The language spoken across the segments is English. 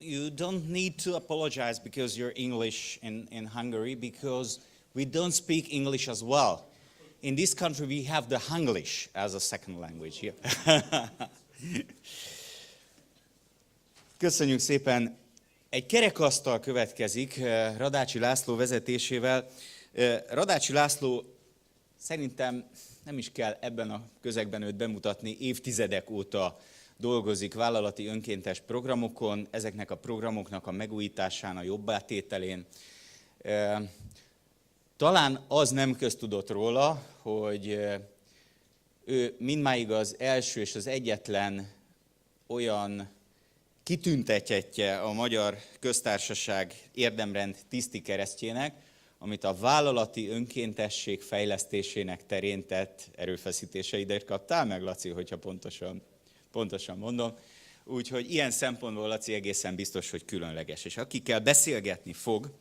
you don't need to apologize because you're English in Hungary, because we don't speak English as well. In this country we have the Hunglish as a second language here. Köszönjük szépen! Egy kerekasztal következik Radácsi László vezetésével. Radácsi László szerintem nem is kell ebben a közegben őt bemutatni, évtizedek óta dolgozik vállalati önkéntes programokon, ezeknek a programoknak a megújításán, a jobbátételén. Talán az nem köztudott róla, hogy ő mindmáig az első és az egyetlen olyan kitüntetjetje a Magyar Köztársaság érdemrend tiszti keresztjének, amit a vállalati önkéntesség fejlesztésének terén tett erőfeszítéseidért kaptál meg, Laci, hogyha pontosan mondom. Úgyhogy ilyen szempontból, Laci, egészen biztos, hogy különleges. És akikkel beszélgetni fog,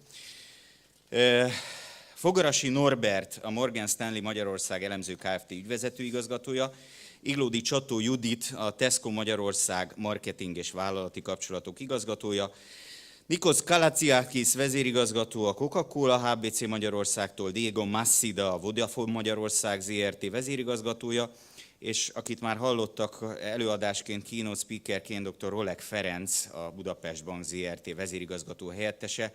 Fogarasi Norbert, a Morgan Stanley Magyarország elemző Kft. Ügyvezető igazgatója, Iglódi Csató Judit, a Tesco Magyarország marketing és vállalati kapcsolatok igazgatója, Nikos Kalaciakis vezérigazgató, a Coca-Cola HBC Magyarországtól, Diego Massida, a Vodafone Magyarország ZRT vezérigazgatója, és akit már hallottak előadásként, keynote speakerként dr. Rolek Ferenc, a Budapest Bank ZRT vezérigazgató helyettese.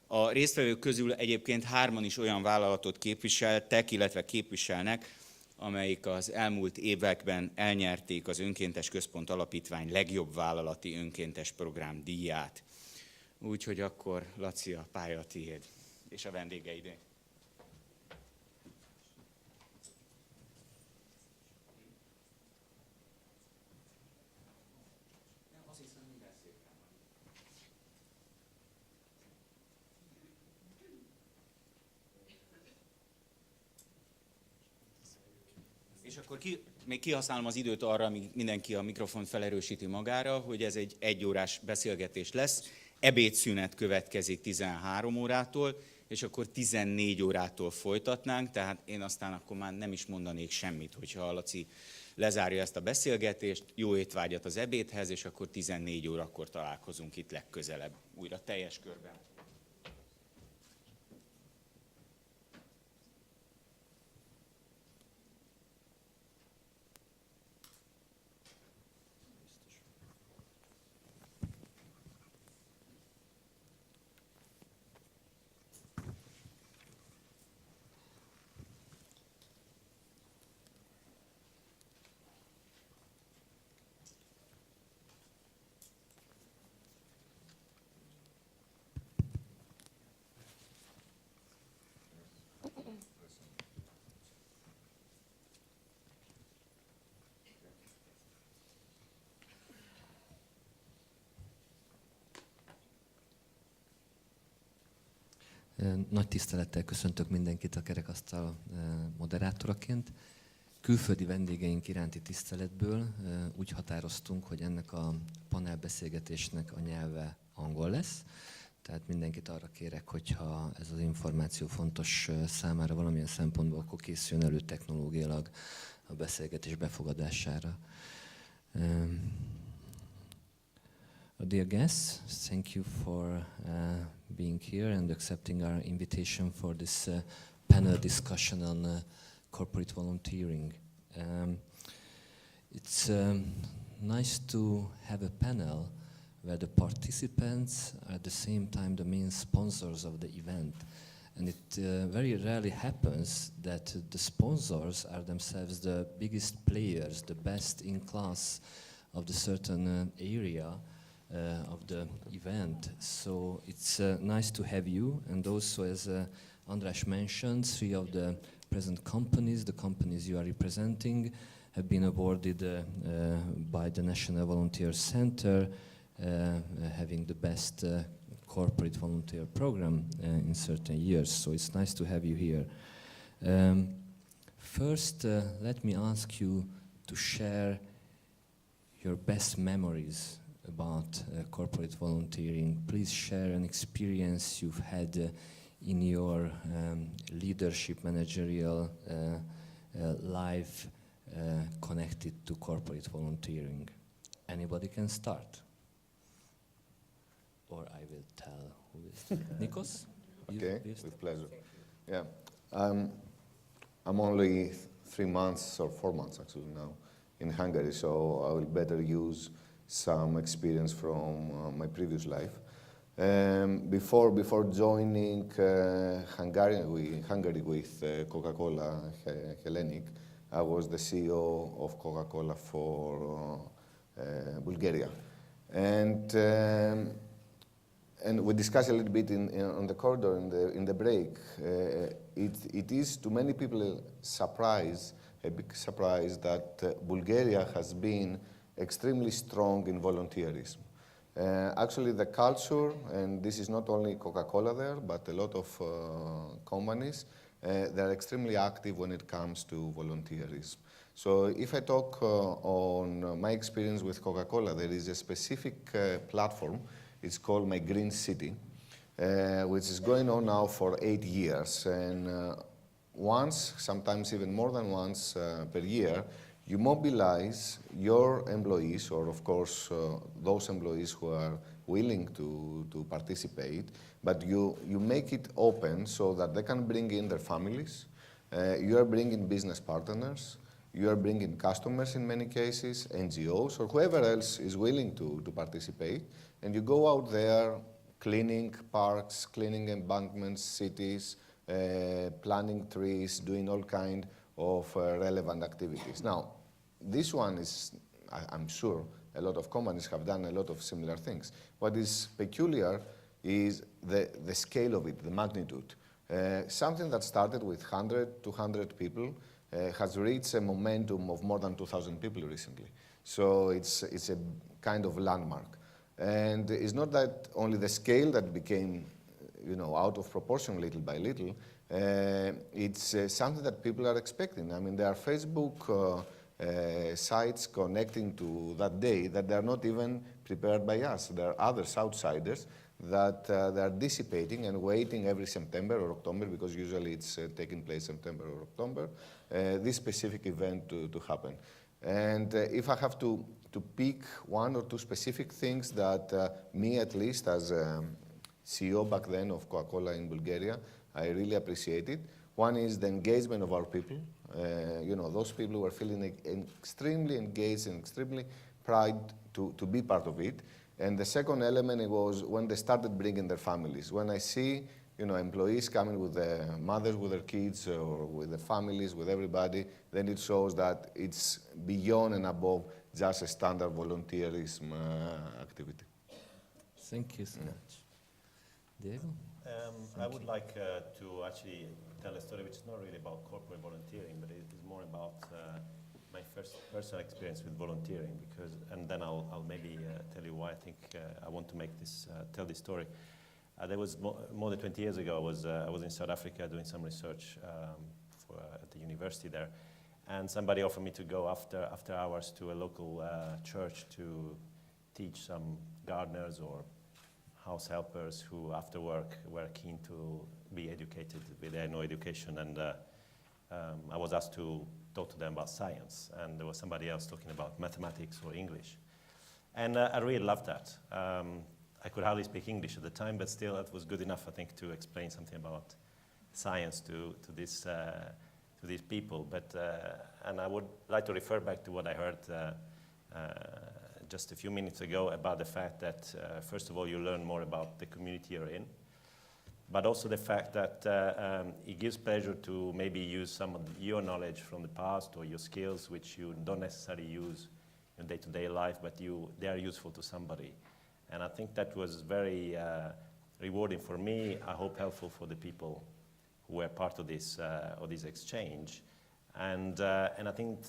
A résztvevők közül egyébként 3 is olyan vállalatot képviseltek, illetve képviselnek, amelyik az elmúlt években elnyerték az Önkéntes Központ Alapítvány legjobb vállalati önkéntes program díját. Úgyhogy akkor, Laci, a pálya a tiéd, és a vendégeidé. És akkor még kihasználom az időt arra, amíg mindenki a mikrofont felerősíti magára, hogy ez egy 1 órás beszélgetés lesz. Ebédszünet következik 13 órától, és akkor 14 órától folytatnánk, tehát én aztán akkor már nem is mondanék semmit, hogyha a Laci lezárja ezt a beszélgetést, jó étvágyat az ebédhez, és akkor 14 órakor találkozunk itt legközelebb, újra teljes körben. Nagy tisztelettel köszöntök mindenkit a kerekasztal moderátoraként. Külföldi vendégeink iránti tiszteletből úgy határoztunk, hogy ennek a panelbeszélgetésnek a nyelve angol lesz. Tehát mindenkit arra kérek, hogyha ez az információ fontos számára valamilyen szempontból, akkor készüljön elő technológiailag a beszélgetés befogadására. Dear guests, thank you for being here and accepting our invitation for this panel discussion on corporate volunteering. It's nice to have a panel where the participants are at the same time the main sponsors of the event. And it very rarely happens that the sponsors are themselves the biggest players, the best in class of the certain area of the event. So it's nice to have you, and also as András mentioned, 3 of the present companies, the companies you are representing, have been awarded by the National Volunteer Center, having the best corporate volunteer program in certain years. So it's nice to have you here. First, let me ask you to share your best memories about corporate volunteering. Please share an experience you've had in your leadership, managerial life connected to corporate volunteering. Anybody can start. or I will tell who is Nikos. Okay, with pleasure. Yeah, I'm only 3 months or 4 months actually now in Hungary, so I will better use some experience from my previous life. Before joining Hungary with Coca-Cola Hellenic, I was the CEO of Coca-Cola for Bulgaria, and we discussed a little bit on the corridor in the break. It is to many people a big surprise that Bulgaria has been extremely strong in volunteerism. Actually, the culture, and this is not only Coca-Cola there, but a lot of companies, they're extremely active when it comes to volunteerism. So if I talk on my experience with Coca-Cola, there is a specific platform. It's called My Green City, which is going on now for 8 years. And once, sometimes even more than once per year, you mobilize your employees, or of course those employees who are willing to participate, but you make it open so that they can bring in their families. You are bringing business partners. You are bringing customers in many cases, NGOs, or whoever else is willing to participate. And you go out there cleaning parks, cleaning embankments, cities, planting trees, doing all kinds of relevant activities. Now, this one is, I'm sure, a lot of companies have done a lot of similar things. What is peculiar is the scale of it, the magnitude. Something that started with 100, 200 people has reached a momentum of more than 2,000 people recently. So it's a kind of landmark. And it's not that only the scale that became out of proportion little by little, it's something that people are expecting. I mean, there are Facebook sites connecting to that day that they are not even prepared by us. There are others, outsiders, that they are dissipating and waiting every September or October, because usually it's taking place September or October, this specific event to happen. And if I have to pick 1 or 2 specific things that me, at least as CEO back then of Coca-Cola in Bulgaria, I really appreciated. One is the engagement of our people. Those people were feeling extremely engaged and extremely proud to be part of it. And the second element was when they started bringing their families. When I see employees coming with their mothers, with their kids, or with their families, with everybody, then it shows that it's beyond and above just a standard volunteerism activity. Thank you so much. Diego? I would like to actually tell a story which is not really about corporate volunteering, but it is more about my first personal experience with volunteering, and then I'll maybe tell you why I think I want to tell this story. There was more than 20 years ago. I was in South Africa doing some research at the university there, and somebody offered me to go after hours to a local church to teach some gardeners or house helpers who after work were keen to be educated with no education, and I was asked to talk to them about science, and there was somebody else talking about mathematics or English, and I really loved that. I could hardly speak English at the time, but still it was good enough, I think, to explain something about science to these people. And I would like to refer back to what I heard just a few minutes ago about the fact that, first of all, you learn more about the community you're in, but also the fact that it gives pleasure to maybe use some of your knowledge from the past or your skills, which you don't necessarily use in day-to-day life, but they are useful to somebody. And I think that was very rewarding for me, I hope helpful for the people who were part of this exchange. And I think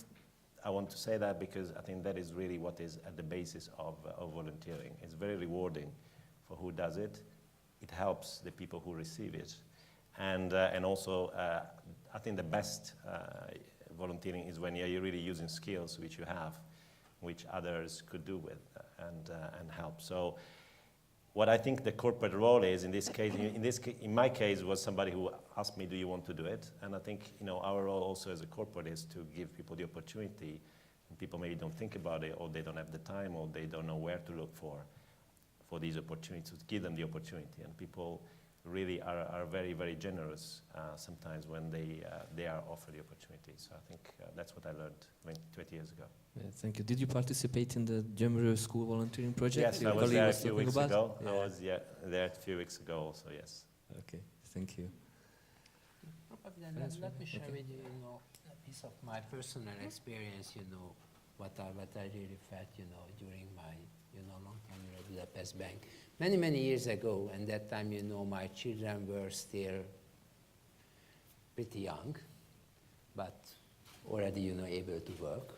I want to say that because I think that is really what is at the basis of volunteering. It's very rewarding for who does it. It helps the people who receive it. And also, I think the best volunteering is when you're really using skills which you have, which others could do with and help. So what I think the corporate role is in this case, in my case, was somebody who asked me, do you want to do it? And I think our role also as a corporate is to give people the opportunity. And people maybe don't think about it, or they don't have the time, or they don't know where to look for for these opportunities, to give them the opportunity. And people really are very, very generous sometimes when they are offered the opportunity. So I think that's what I learned 20 years ago. Yeah, thank you. Did you participate in the German School volunteering project? Yes, Your I was colleague there a was few talking weeks about? ago. Yeah. I was there a few weeks ago also, yes. Okay, thank you. Then let me share with you, a piece of my personal experience, what I really felt, during my, long time at Budapest Bank. Many, many years ago, and that time, my children were still pretty young, but already, able to work.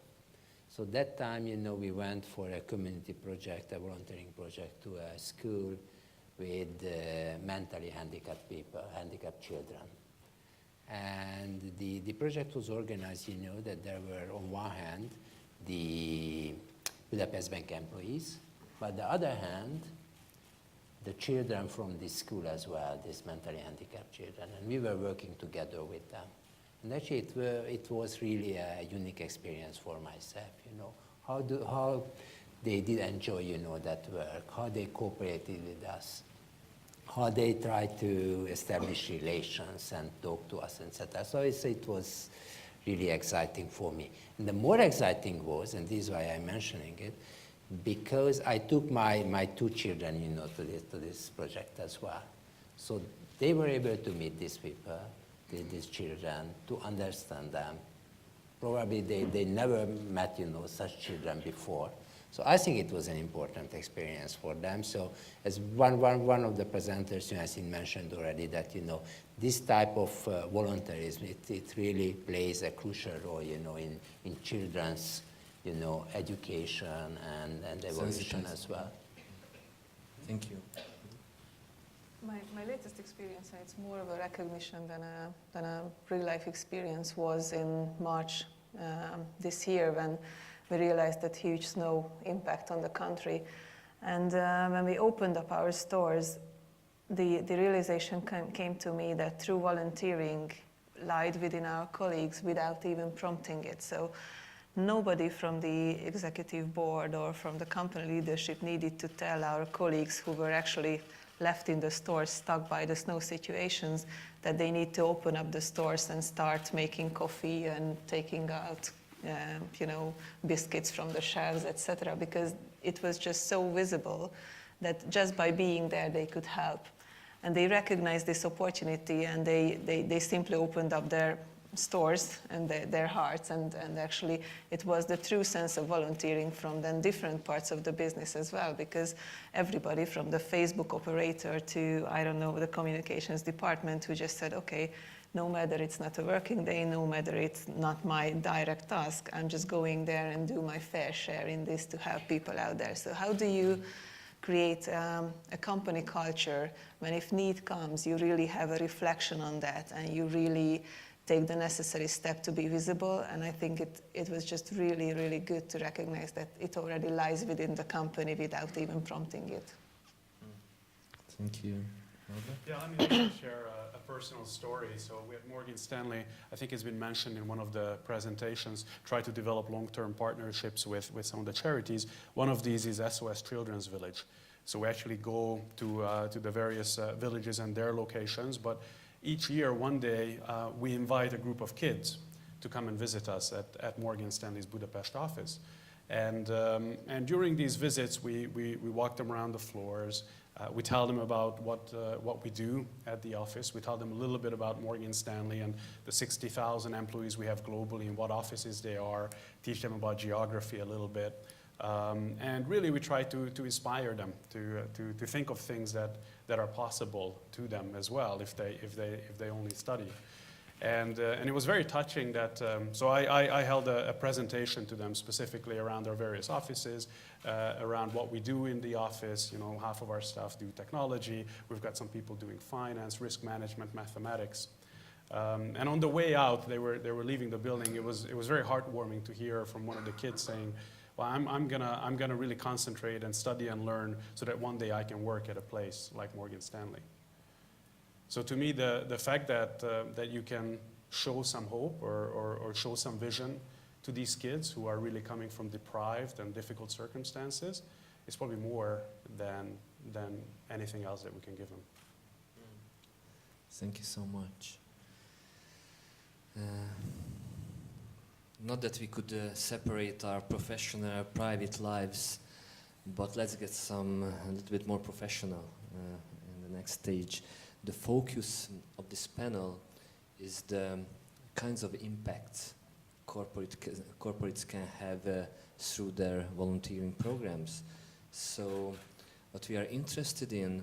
So that time, we went for a community project, a volunteering project to a school with mentally handicapped people, handicapped children. And the project was organized, that there were on one hand the Budapest Bank employees, but on the other hand, the children from this school as well, these mentally handicapped children, and we were working together with them. And actually it was really a unique experience for myself, how they did enjoy, that work, how they cooperated with us, how they tried to establish relations and talk to us, etc. So it was really exciting for me. And the more exciting was, and this is why I'm mentioning it, because I took my two children, to this project as well. So they were able to meet these people, these children, to understand them. Probably they never met, such children before. So I think it was an important experience for them. So as one of the presenters, I think mentioned already that, this type of volunteerism, it really plays a crucial role, in children's, education and evolution as well. Thank you. My latest experience, and it's more of a recognition than a real-life experience, was in March this year when we realized that huge snow impact on the country. And when we opened up our stores, the realization came to me that through volunteering lied within our colleagues without even prompting it. So nobody from the executive board or from the company leadership needed to tell our colleagues who were actually left in the stores stuck by the snow situations that they need to open up the stores and start making coffee and taking out biscuits from the shelves, etc., because it was just so visible that just by being there they could help. And they recognized this opportunity, and they simply opened up their stores and their hearts, and actually it was the true sense of volunteering from then different parts of the business as well, because everybody from the Facebook operator to, I don't know, the communications department, who just said, okay, no matter it's not a working day, no matter it's not my direct task, I'm just going there and do my fair share in this to help people out there. So how do you create a company culture when, if need comes, you really have a reflection on that and you really take the necessary step to be visible? And I think it was just really, really good to recognize that it already lies within the company without even prompting it. Thank you. Yeah, I mean, to share a personal story. So we at Morgan Stanley, I think it's been mentioned in one of the presentations, try to develop long-term partnerships with some of the charities. One of these is SOS Children's Village. So we actually go to the various villages and their locations, but each year, one day, we invite a group of kids to come and visit us at Morgan Stanley's Budapest office. And during these visits, we walk them around the floors. We tell them about what we do at the office. We tell them a little bit about Morgan Stanley and the 60,000 employees we have globally and what offices they are, teach them about geography a little bit. And really we try to inspire them to think of things that are possible to them as well if they only study. And it was very touching that, so I held a presentation to them specifically around our various offices, around what we do in the office. Half of our staff do technology. We've got some people doing finance, risk management, mathematics. And on the way out, they were leaving the building. It was very heartwarming to hear from one of the kids saying, well, I'm gonna really concentrate and study and learn so that one day I can work at a place like Morgan Stanley. So to me, the fact that you can show some hope or show some vision to these kids who are really coming from deprived and difficult circumstances is probably more than than anything else that we can give them. Thank you so much. Not that we could separate our professional, private lives, but let's get a little bit more professional in the next stage. The focus of this panel is the kinds of impacts corporates can have through their volunteering programs. So what we are interested in,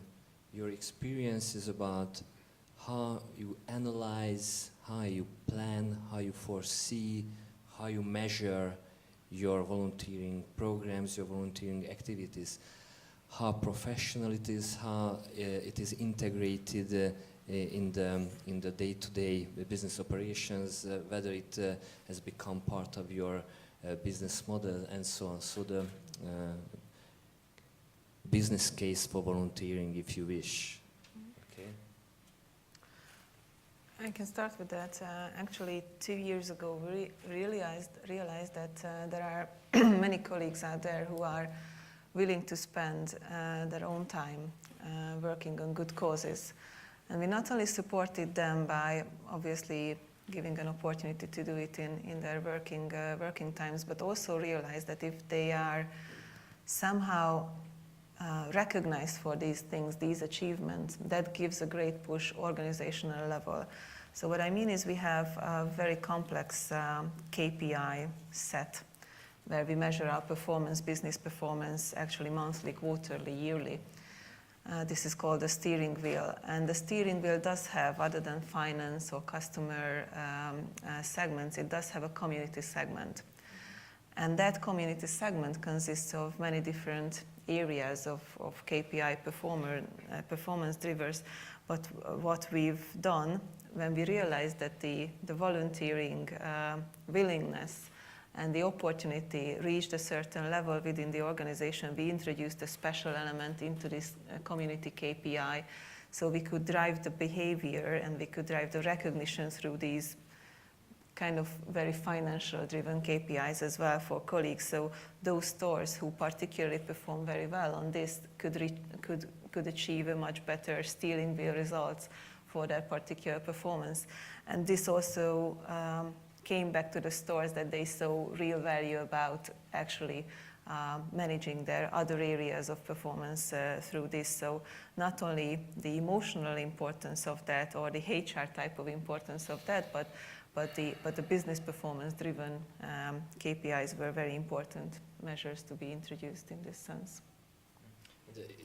your experience is about how you analyze, how you plan, how you foresee, how you measure your volunteering programs, your volunteering activities, how professional it is, how it is integrated in the day-to-day business operations, whether it has become part of your business model and so on. So the business case for volunteering, if you wish. Okay. I can start with that. Actually, 2 years ago, we realized that there are many colleagues out there who are willing to spend their own time working on good causes. And we not only supported them by obviously giving an opportunity to do it in their working times, but also realized that if they are somehow recognized for these things, these achievements, that gives a great push organizational level. So what I mean is we have a very complex KPI set where we measure our performance, business performance, actually monthly, quarterly, yearly. This is called the steering wheel. And the steering wheel does have, other than finance or customer segments, it does have a community segment. And that community segment consists of many different areas of KPI performance drivers. But what we've done, when we realized that the volunteering willingness and the opportunity reached a certain level within the organization, we introduced a special element into this community KPI, so we could drive the behavior and we could drive the recognition through these kind of very financial driven KPIs as well for colleagues. So those stores who particularly perform very well on this could achieve a much better steering wheel results for their particular performance. And this also came back to the stores that they saw real value about actually managing their other areas of performance through this. So not only the emotional importance of that or the HR type of importance of that, but the business performance driven KPIs were very important measures to be introduced in this sense.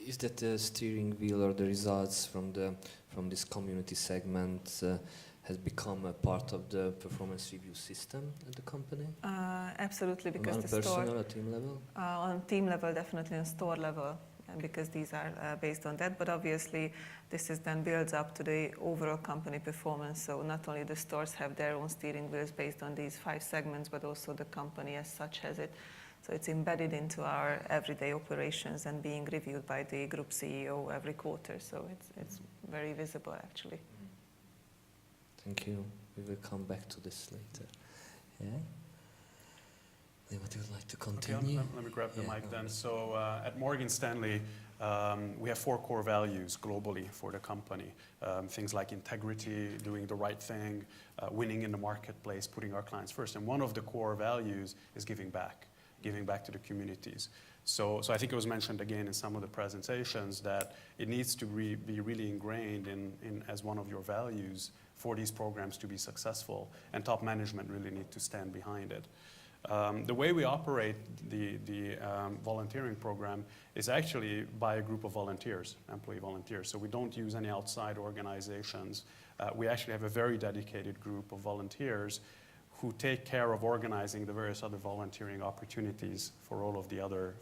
Is that the steering wheel or the results from this community segment has become a part of the performance review system at the company? Absolutely, because on the personal store, or team level? On team level, definitely on store level, because these are based on that. But obviously, this is then builds up to the overall company performance. So not only the stores have their own steering wheels based on these 5 segments, but also the company as such has it. So it's embedded into our everyday operations and being reviewed by the group CEO every quarter. So it's very visible, actually. Thank you. We will come back to this later. Yeah? Would you like to continue? Okay, let me grab the mic then. So at Morgan Stanley, we have 4 core values globally for the company. Things like integrity, doing the right thing, winning in the marketplace, putting our clients first. And one of the core values is giving back to the communities. So I think it was mentioned again in some of the presentations that it needs to be really ingrained in as one of your values for these programs to be successful, and top management really need to stand behind it. The way we operate the volunteering program is actually by a group of volunteers, employee volunteers. So we don't use any outside organizations. We actually have a very dedicated group of volunteers who take care of organizing the various other volunteering opportunities for all of the other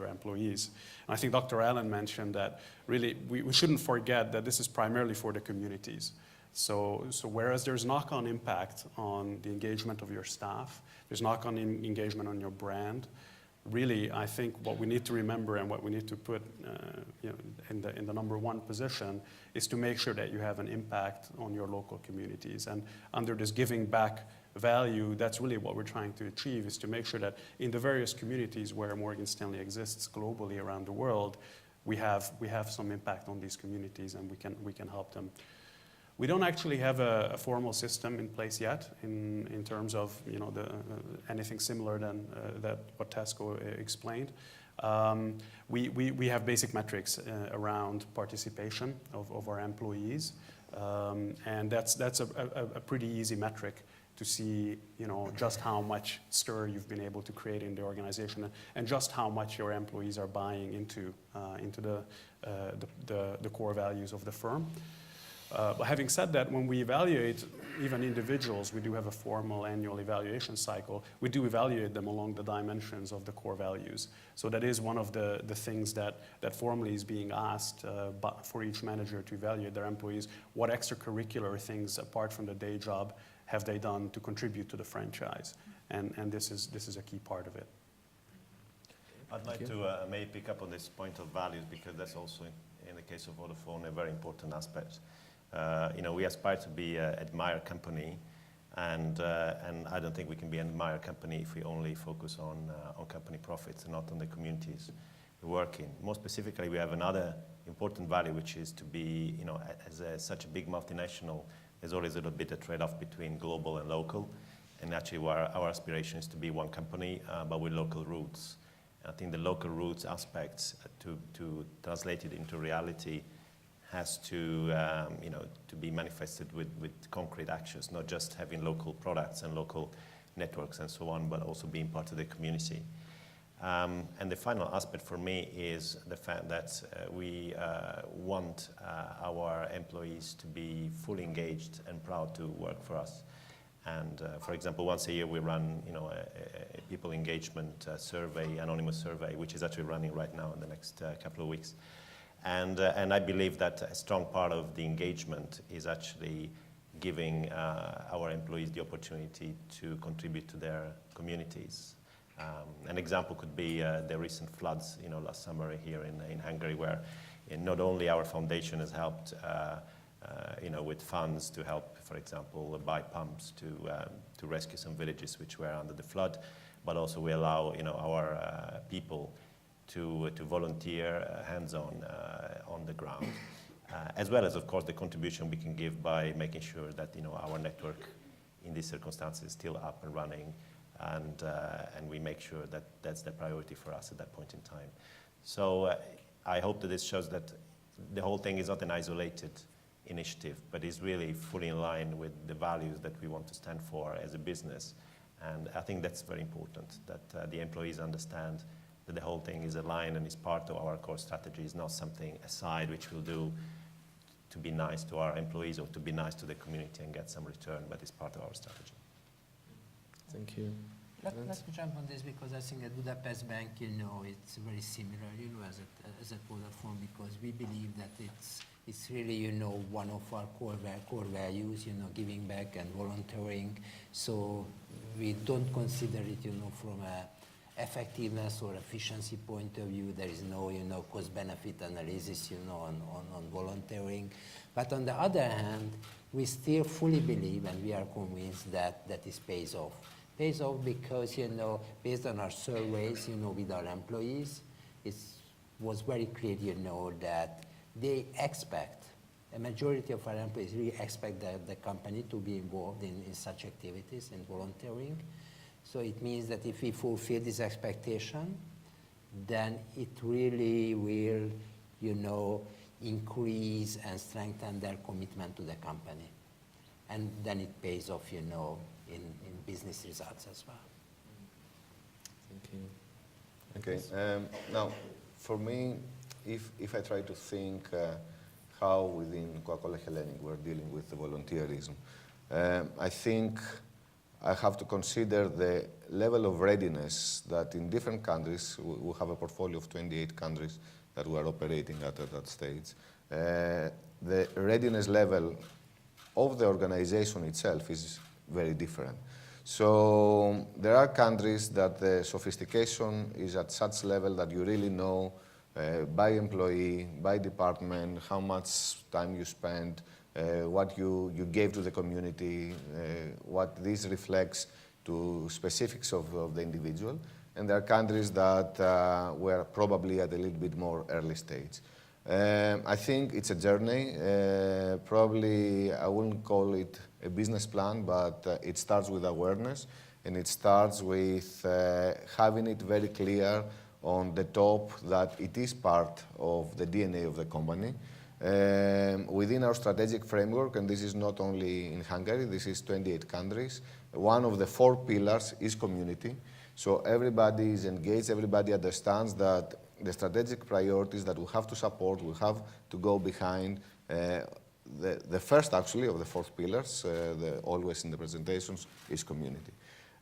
employees. And I think Dr. Allen mentioned that really we shouldn't forget that this is primarily for the communities. So whereas there's knock-on impact on the engagement of your staff, there's knock-on engagement on your brand, really I think what we need to remember and what we need to put in the number 1 position is to make sure that you have an impact on your local communities. And under this giving back value, that's really what we're trying to achieve, is to make sure that in the various communities where Morgan Stanley exists globally around the world, we have some impact on these communities and we can help them. We don't actually have a formal system in place yet in terms of anything similar than that what Tesco explained. We have basic metrics around participation of our employees, and that's a pretty easy metric to see, just how much stir you've been able to create in the organization, and just how much your employees are buying into the core values of the firm. But having said that, when we evaluate even individuals, we do have a formal annual evaluation cycle. We do evaluate them along the dimensions of the core values. So that is one of the things that formally is being asked for each manager to evaluate their employees. What extracurricular things, apart from the day job, have they done to contribute to the franchise? And this is a key part of it. I'd like to maybe pick up on this point of values, because that's also, in the case of Vodafone, a very important aspect. We aspire to be an admired company, and I don't think we can be an admired company if we only focus on company profits and not on the communities we work in. More specifically, we have another important value, which is to be, as such a big multinational, there's always a little bit of trade-off between global and local, and actually our aspiration is to be one company, but with local roots. And I think the local roots aspects, to translate it into reality, has to be manifested with concrete actions, not just having local products and local networks and so on, but also being part of the community. And the final aspect for me is the fact that we want our employees to be fully engaged and proud to work for us. And for example, once a year we run a people engagement survey, anonymous survey, which is actually running right now in the next couple of weeks. And I believe that a strong part of the engagement is actually giving our employees the opportunity to contribute to their communities. An example could be the recent floods, last summer here in Hungary, where not only our foundation has helped, with funds to help, for example, buy pumps to rescue some villages which were under the flood, but also we allow, our people to volunteer hands-on on the ground, as well as, of course, the contribution we can give by making sure that our network in these circumstances is still up and running, and we make sure that that's the priority for us at that point in time. So I hope that this shows that the whole thing is not an isolated initiative, but is really fully in line with the values that we want to stand for as a business. And I think that's very important, that the employees understand that the whole thing is aligned and is part of our core strategy. It's not something aside which we'll do to be nice to our employees or to be nice to the community and get some return, but it's part of our strategy. Thank you. Let me jump on this, because I think at Budapest Bank, it's very similar, as at Vodafone, because we believe that it's really, one of our core values, giving back and volunteering. So we don't consider it, from a effectiveness or efficiency point of view. There is no, cost-benefit analysis, on volunteering. But on the other hand, we still fully believe, and we are convinced that this pays off. Pays off because, based on our surveys, with our employees, it was very clear, that they expect, a majority of our employees really expect the company to be involved in such activities, in volunteering. So it means that if we fulfill this expectation, then it really will, increase and strengthen their commitment to the company. And then it pays off, in business results as well. Thank you. Okay. Now, for me, if I try to think how within Coca-Cola Hellenic we're dealing with the volunteerism, I think I have to consider the level of readiness that in different countries, we have a portfolio of 28 countries that we are operating at that stage. The readiness level of the organization itself is very different. So there are countries that the sophistication is at such level that you really know by employee, by department, how much time you spend, what you gave to the community, what this reflects to specifics of the individual. and there are countries that were probably at a little bit more early stage. I think it's a journey. Probably I wouldn't call it a business plan, but it starts with awareness, and it starts with having it very clear on the top that it is part of the DNA of the company. Within our strategic framework, and this is not only in Hungary, this is 28 countries, one of the 4 pillars is community. So everybody is engaged, everybody understands that the strategic priorities that we have to support, we have to go behind. The first, actually, of the 4 pillars, always in the presentations, is community.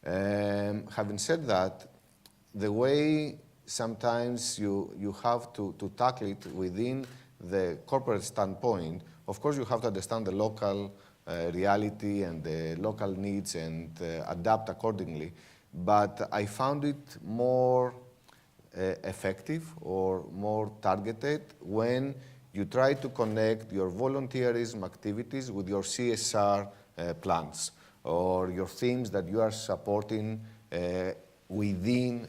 Having said that, the way sometimes you have to tackle it within the corporate standpoint, of course you have to understand the local reality and the local needs and adapt accordingly. But I found it more effective or more targeted when you try to connect your volunteerism activities with your CSR plans or your themes that you are supporting within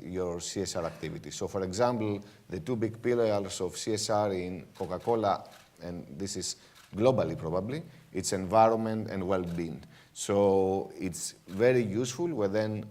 your CSR activities. So for example, the 2 big pillars of CSR in Coca-Cola, and this is globally probably, it's environment and well-being. So it's very useful when then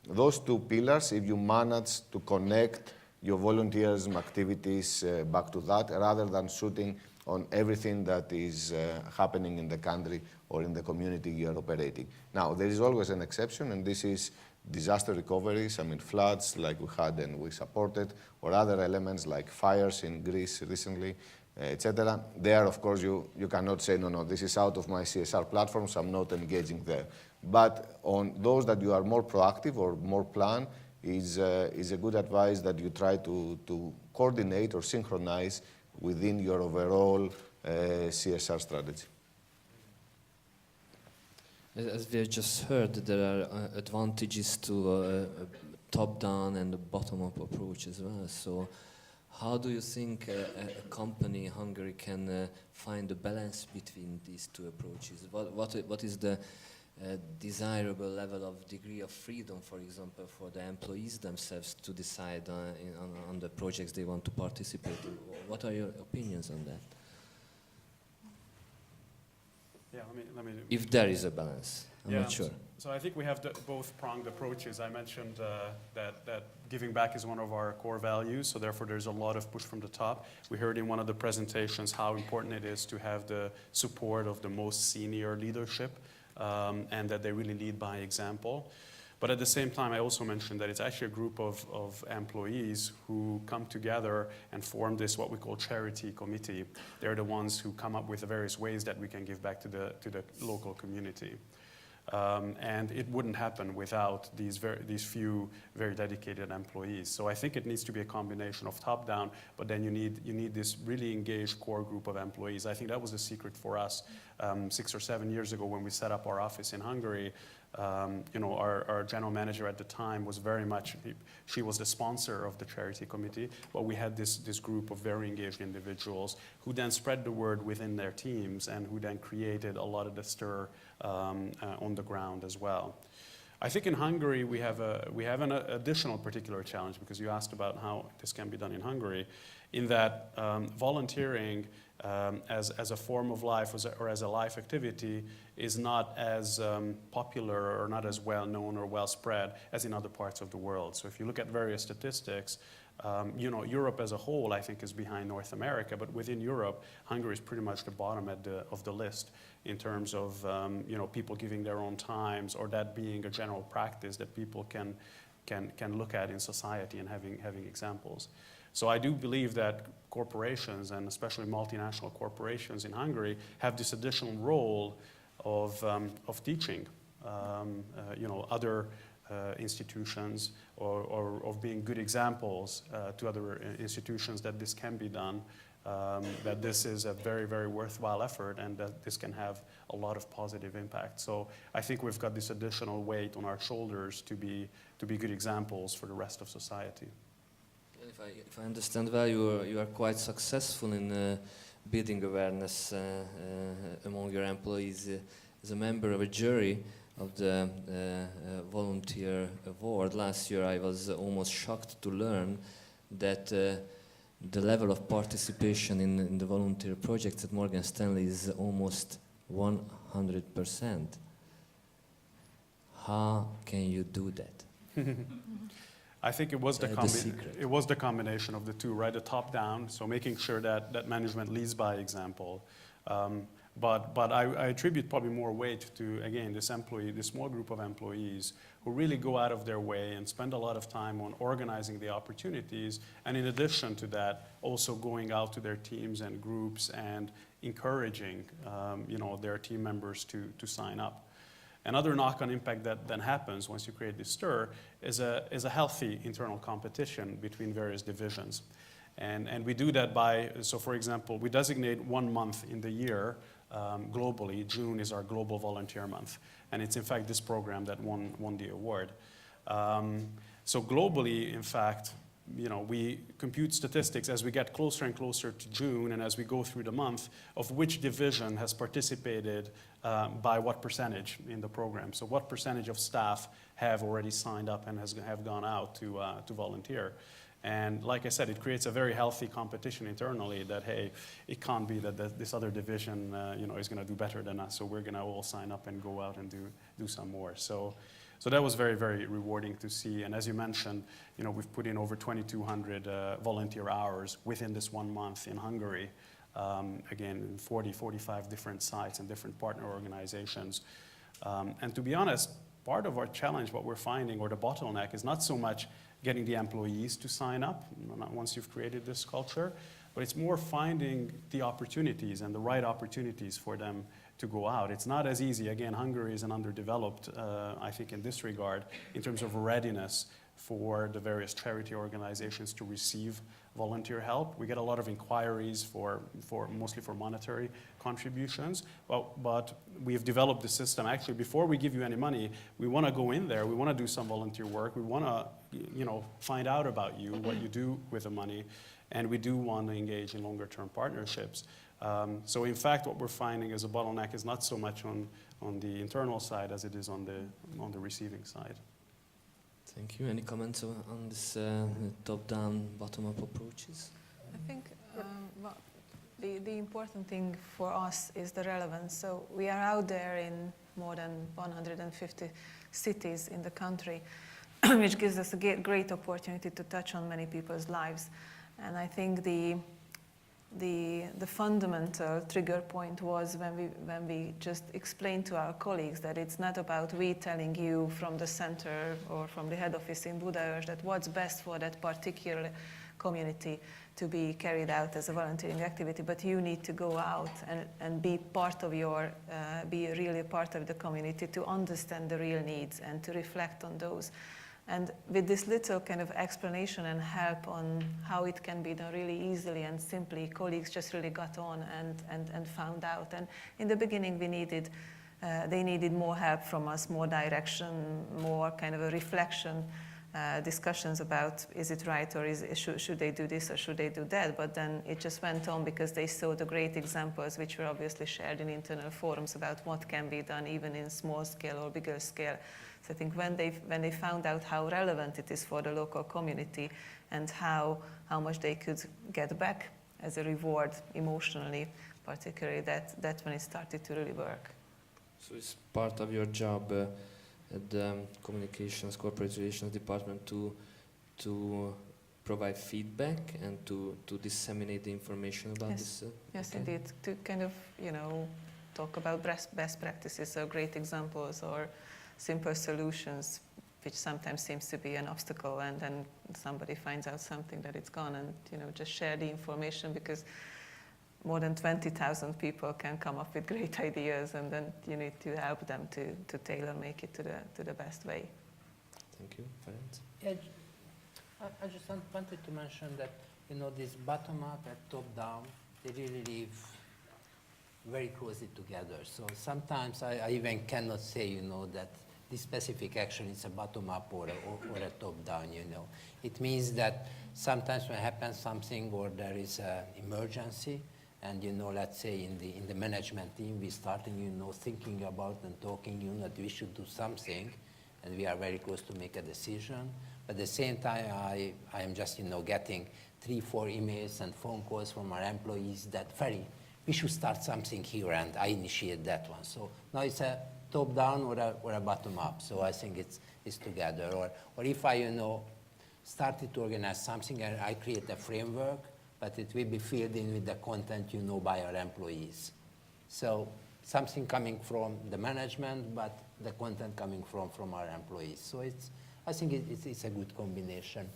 those 2 pillars, if you manage to connect your volunteerism activities back to that, rather than shooting on everything that is happening in the country or in the community you are operating. Now, there is always an exception, and this is disaster recoveries, I mean floods like we had and we supported, or other elements like fires in Greece recently, etc. There, of course, you cannot say, no, this is out of my CSR platform, so I'm not engaging there. But on those that you are more proactive or more planned, is a good advice that you try to coordinate or synchronize within your overall CSR strategy. As we have just heard, there are advantages to top-down and bottom-up approach as well. So how do you think a company in Hungary can find a balance between these 2 approaches? What is the desirable level of degree of freedom, for example, for the employees themselves to decide on the projects they want to participate in? What are your opinions on that? Yeah, let me If there is a balance, I'm not sure. So I think we have both pronged approaches. I mentioned that giving back is one of our core values, so therefore there's a lot of push from the top. We heard in one of the presentations how important it is to have the support of the most senior leadership and that they really lead by example. But at the same time, I also mentioned that it's actually a group of employees who come together and form this, what we call charity committee. They're the ones who come up with the various ways that we can give back to the local community. And it wouldn't happen without these few very dedicated employees. So I think it needs to be a combination of top-down, but then you need this really engaged core group of employees. I think that was the secret for us 6 or 7 years ago when we set up our office in Hungary. Our general manager at the time was very much, she was the sponsor of the charity committee, but we had this group of very engaged individuals who then spread the word within their teams and who then created a lot of the stir on the ground as well. I think in Hungary we have an additional particular challenge, because you asked about how this can be done in Hungary, in that volunteering as a form of life or as a life activity is not as popular or not as well known or well spread as in other parts of the world. So if you look at various statistics, Europe as a whole, I think, is behind North America, but within Europe, Hungary is pretty much the bottom of the list in terms of people giving their own times, or that being a general practice that people can look at in society and having examples. So I do believe that corporations, and especially multinational corporations in Hungary, have this additional role of teaching other institutions or of being good examples to other institutions that this can be done, that this is a very, very worthwhile effort and that this can have a lot of positive impact. So I think we've got this additional weight on our shoulders to be good examples for the rest of society. If I understand well, you are quite successful in building awareness among your employees. As a member of a jury, of the volunteer award. Last year I was almost shocked to learn that the level of participation in the volunteer projects at Morgan Stanley is almost 100%. How can you do that? I think it was The secret. it was the combination of the two, right? The top down, so making sure that management leads by example. But I attribute probably more weight to, again, this small group of employees who really go out of their way and spend a lot of time on organizing the opportunities, and in addition to that, also going out to their teams and groups and encouraging their team members to sign up. Another knock-on impact that then happens once you create this stir is a healthy internal competition between various divisions. And we do that by, so for example, we designate 1 month in the year globally. June is our Global Volunteer Month. And it's in fact this program that won the award. So globally, in fact, we compute statistics as we get closer and closer to June and as we go through the month of which division has participated by what percentage in the program. So what percentage of staff have already signed up and have gone out to volunteer. And like I said, it creates a very healthy competition internally that, hey, it can't be that this other division is going to do better than us, so we're going to all sign up and go out and do some more. So that was very, very rewarding to see. And as you mentioned, we've put in over 2,200 volunteer hours within this 1 month in Hungary. Again, in 45 different sites and different partner organizations. And to be honest, part of our challenge, what we're finding, or the bottleneck, is not so much getting the employees to sign up once you've created this culture, but it's more finding the opportunities and the right opportunities for them to go out. It's not as easy. Again, Hungary is an underdeveloped, I think, in this regard, in terms of readiness for the various charity organizations to receive volunteer help. We get a lot of inquiries mostly for monetary contributions, but we've developed the system. Actually, before we give you any money, we want to go in there, we want to do some volunteer work, we want to find out about you, what you do with the money, and we do want to engage in longer term partnerships. So in fact, what we're finding as a bottleneck is not so much on the internal side as it is on the receiving side. Thank you. Any comments on this top-down, bottom-up approaches? I think the important thing for us is the relevance. So we are out there in more than 150 cities in the country, which gives us a great opportunity to touch on many people's lives. And I think the fundamental trigger point was when we just explained to our colleagues that it's not about we telling you from the center or from the head office in Budaörs that what's best for that particular community to be carried out as a volunteering activity, but you need to go out and be part of be really a part of the community to understand the real needs and to reflect on those. And with this little kind of explanation and help on how it can be done really easily and simply, colleagues just really got on and found out. And in the beginning, they needed more help from us, more direction, more kind of a reflection, discussions about is it right or should they do this or should they do that. But then it just went on because they saw the great examples, which were obviously shared in internal forums about what can be done even in small scale or bigger scale. So I think when they found out how relevant it is for the local community and how much they could get back as a reward emotionally, particularly, that's when it started to really work. So it's part of your job at the Communications, Corporate Relations Department to provide feedback and to disseminate the information about this? Yes, okay. Indeed, to kind of, talk about best practices or great examples or simple solutions, which sometimes seems to be an obstacle, and then somebody finds out something that it's gone, and just share the information, because more than 20,000 people can come up with great ideas, and then you need to help them to tailor make it to the best way. Thank you. Ferenc? Yeah, I just wanted to mention that this bottom up and top down, they really live very closely together. So sometimes I even cannot say that this specific action is a bottom up or a top down. It means that sometimes when happens something or there is an emergency, And let's say in the management team, we started thinking about and talking that we should do something, and we are very close to make a decision. But at the same time, I am just getting 3-4 emails and phone calls from our employees that we should start something here, and I initiate that one. So now it's a top down or a bottom up. So I think it's together. Or if I started to organize something and I create a framework, but it will be filled in with the content by our employees. So something coming from the management, but the content coming from our employees. So I think it's a good combination.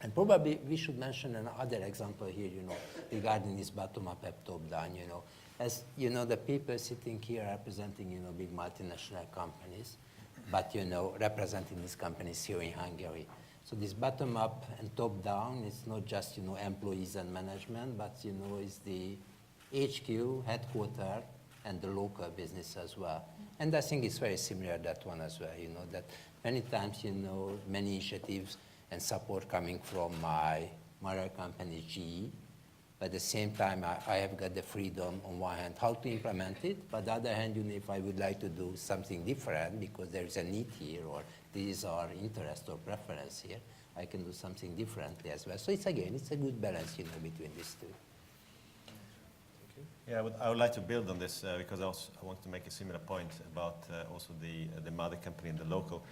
And probably we should mention another example here, regarding this bottom-up and top-down, As, the people sitting here are representing, big multinational companies, but, representing these companies here in Hungary. So this bottom-up and top-down, it's not just, employees and management, but, it's the HQ, headquarters, and the local business as well. And I think it's very similar, that one as well, that many times, many initiatives and support coming from my mother company, GE. But at the same time, I have got the freedom on one hand how to implement it, but on the other hand, if I would like to do something different because there is a need here or this is our interest or preference here, I can do something differently as well. So it's a good balance, between these two. Yeah, I would like to build on this because I want to make a similar point about also the mother company and the local.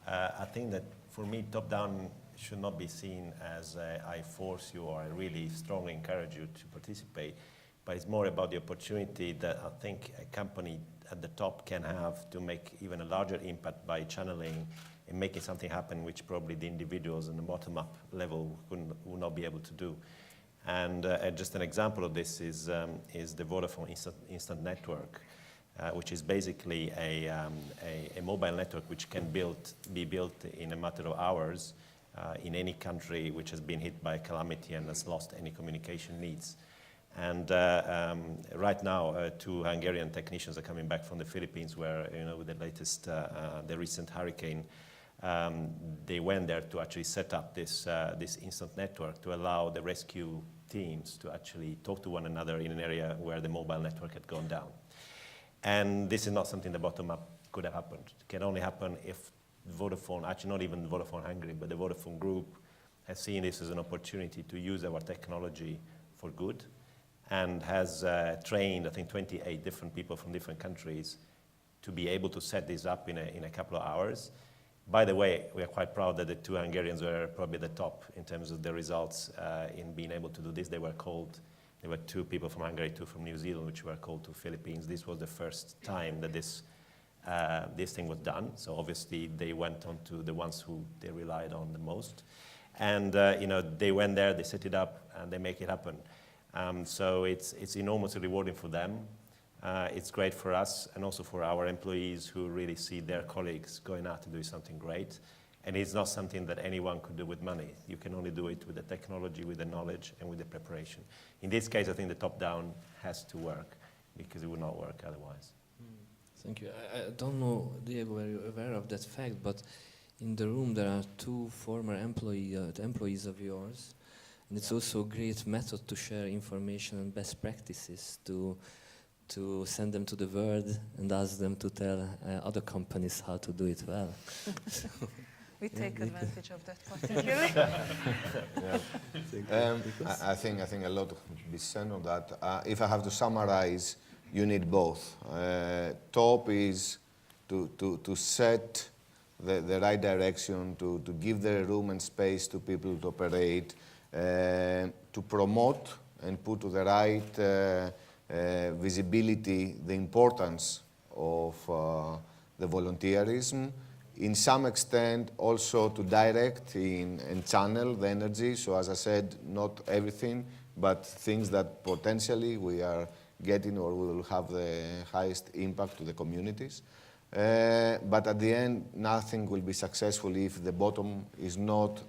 I think that for me, top-down should not be seen as I force you or I really strongly encourage you to participate, but it's more about the opportunity that I think a company at the top can have to make even a larger impact by channeling and making something happen which probably the individuals on the bottom-up level would not be able to do. And just an example of this is the Vodafone Instant Network, which is basically a mobile network which can be built in a matter of hours in any country which has been hit by a calamity and has lost any communication needs. And right now, 2 Hungarian technicians are coming back from the Philippines where, with the latest, the recent hurricane, they went there to actually set up this instant network to allow the rescue teams to actually talk to one another in an area where the mobile network had gone down. And this is not something the bottom-up could have happened. It can only happen if Vodafone, actually not even Vodafone Hungary, but the Vodafone Group has seen this as an opportunity to use our technology for good and has trained, I think, 28 different people from different countries to be able to set this up in a couple of hours. By the way, we are quite proud that the 2 Hungarians were probably the top in terms of the results in being able to do this. There were 2 people from Hungary, 2 from New Zealand, which were called to Philippines. This was the first time that this thing was done. So obviously they went on to the ones who they relied on the most. And they went there, they set it up, and they make it happen. So it's enormously rewarding for them. It's great for us and also for our employees who really see their colleagues going out to do something great. And it's not something that anyone could do with money. You can only do it with the technology, with the knowledge, and with the preparation. In this case, I think the top-down has to work because it would not work otherwise. Thank you. I don't know, Diego, were you aware of that fact, but in the room there are 2 former employees of yours, and it's also a great method to share information and best practices to send them to the world and ask them to tell other companies how to do it well. We take advantage of that particularly. I think a lot of be said on that. If I have to summarize, you need both. Top is to set the right direction, to give the room and space to people to operate, to promote and put to the right visibility the importance of the volunteerism. In some extent, also to direct and channel the energy. So as I said, not everything, but things that potentially we are getting or will have the highest impact to the communities. But at the end, nothing will be successful if the bottom is not,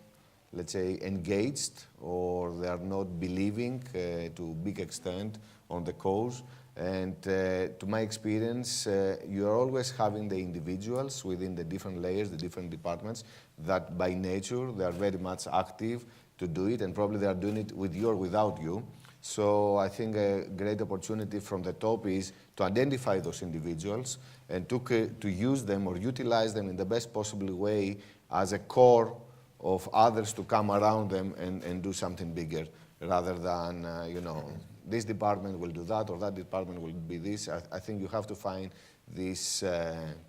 let's say, engaged or they are not believing to a big extent on the cause. And to my experience, you are always having the individuals within the different layers, the different departments, that by nature they are very much active to do it, and probably they are doing it with you or without you. So I think a great opportunity from the top is to identify those individuals and to use them or utilize them in the best possible way as a core of others to come around them and do something bigger, rather than, you know, this department will do that or that department will be this. I think you have to find this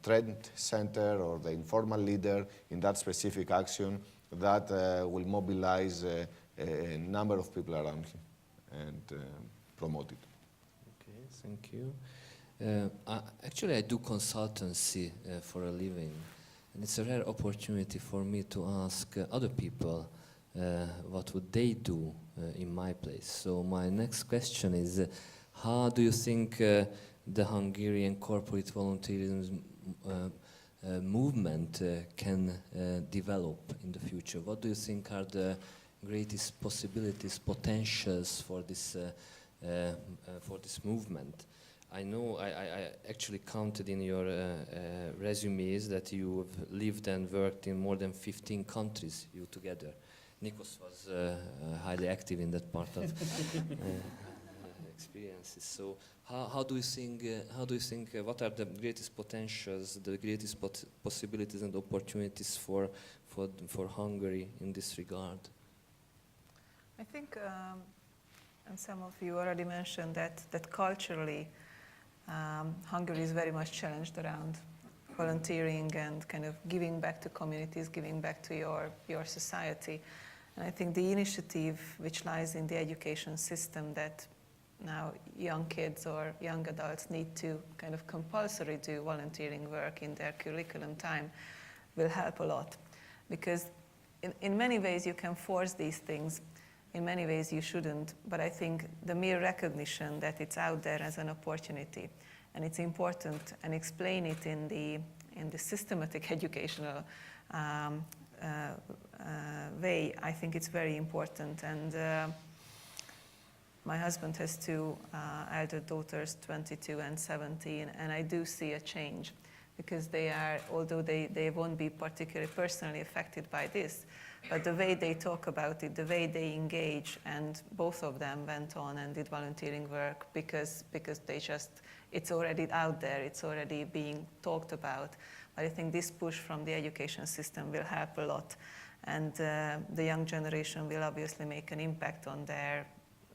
trend center or the informal leader in that specific action that will mobilize a number of people around him and promote it. Okay, thank you. Actually, I do consultancy for a living, and it's a rare opportunity for me to ask other people what would they do in my place. So my next question is, how do you think the Hungarian corporate volunteerism movement can develop in the future? What do you think are the greatest possibilities, potentials for this movement? I know I actually counted in your resumes that you have lived and worked in more than 15 countries, you together. Nikos was highly active in that part of experiences. So how do you think? What are the greatest potentials, the greatest possibilities and opportunities for Hungary in this regard? I think, and some of you already mentioned that culturally, Hungary is very much challenged around volunteering and kind of giving back to communities, giving back to your society. And I think the initiative which lies in the education system that now young kids or young adults need to kind of compulsory do volunteering work in their curriculum time will help a lot. Because in many ways you can force these things, in many ways you shouldn't, but I think the mere recognition that it's out there as an opportunity and it's important and explain it in the systematic educational way, I think it's very important. And my husband has two elder daughters, 22 and 17, and I do see a change because they are, although they won't be particularly personally affected by this, but the way they talk about it, the way they engage, and both of them went on and did volunteering work because they just, it's already out there, it's already being talked about. But I think this push from the education system will help a lot. And the young generation will obviously make an impact on their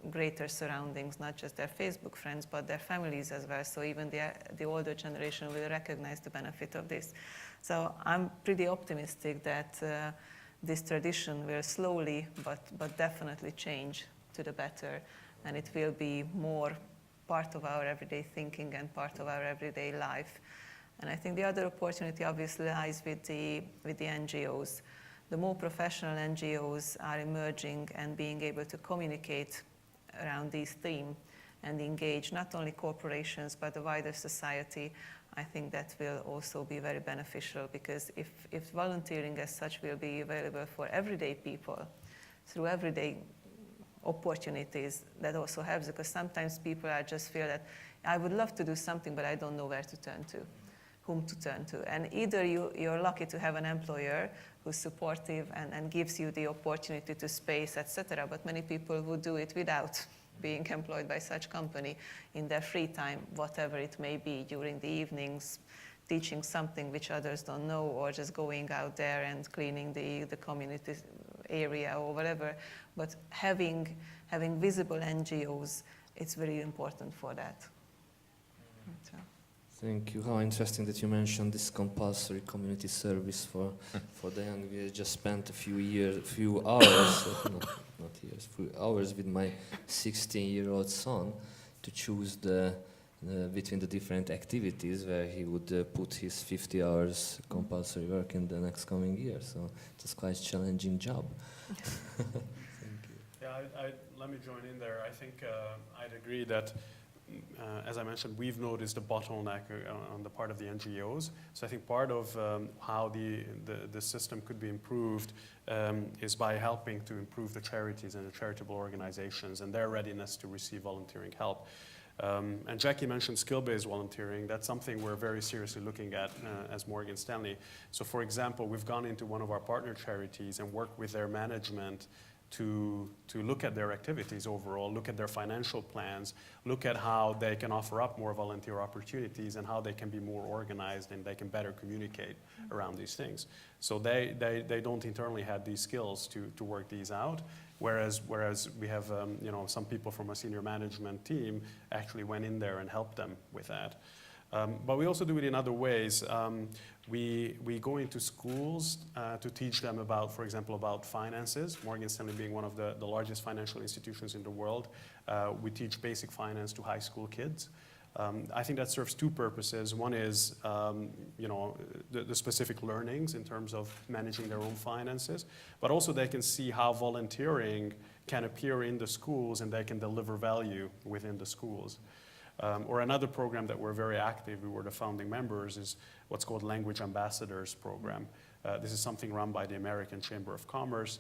greater surroundings, not just their Facebook friends, but their families as well. So even the older generation will recognize the benefit of this. So I'm pretty optimistic that this tradition will slowly but definitely change to the better, and it will be more part of our everyday thinking and part of our everyday life. And I think the other opportunity obviously lies with the NGOs. The more professional NGOs are emerging and being able to communicate around these themes and engage not only corporations but the wider society, I think that will also be very beneficial, because if volunteering as such will be available for everyday people through everyday opportunities, that also helps, because sometimes people just feel that I would love to do something but I don't know where to turn to, whom to turn to. And either you're lucky to have an employer who's supportive and gives you the opportunity to space, etc., but many people would do it without being employed by such company in their free time, whatever it may be, during the evenings, teaching something which others don't know, or just going out there and cleaning the community area or whatever. But having visible NGOs, it's very important for that. So. Thank you. How interesting that you mentioned this compulsory community service for the young. We just spent a few hours, not years, few hours with my 16-year-old son to choose between the different activities where he would put his 50 hours compulsory work in the next coming year. So it was quite a challenging job. Thank you. Yeah, let me join in there. I think I'd agree that as I mentioned, we've noticed a bottleneck on the part of the NGOs. So I think part of how the system could be improved is by helping to improve the charities and the charitable organizations and their readiness to receive volunteering help. And Jackie mentioned skill-based volunteering. That's something we're very seriously looking at as Morgan Stanley. So for example, we've gone into one of our partner charities and worked with their management to look at their activities overall, look at their financial plans, look at how they can offer up more volunteer opportunities and how they can be more organized and they can better communicate around these things. So they don't internally have these skills to work these out, whereas we have some people from a senior management team actually went in there and helped them with that. But we also do it in other ways. We go into schools to teach them about, for example, about finances. Morgan Stanley being one of the largest financial institutions in the world, we teach basic finance to high school kids. I think that serves two purposes. One is, the specific learnings in terms of managing their own finances, but also they can see how volunteering can appear in the schools and they can deliver value within the schools. Or another program that we're very active, we were the founding members, is what's called Language Ambassadors Program. This is something run by the American Chamber of Commerce,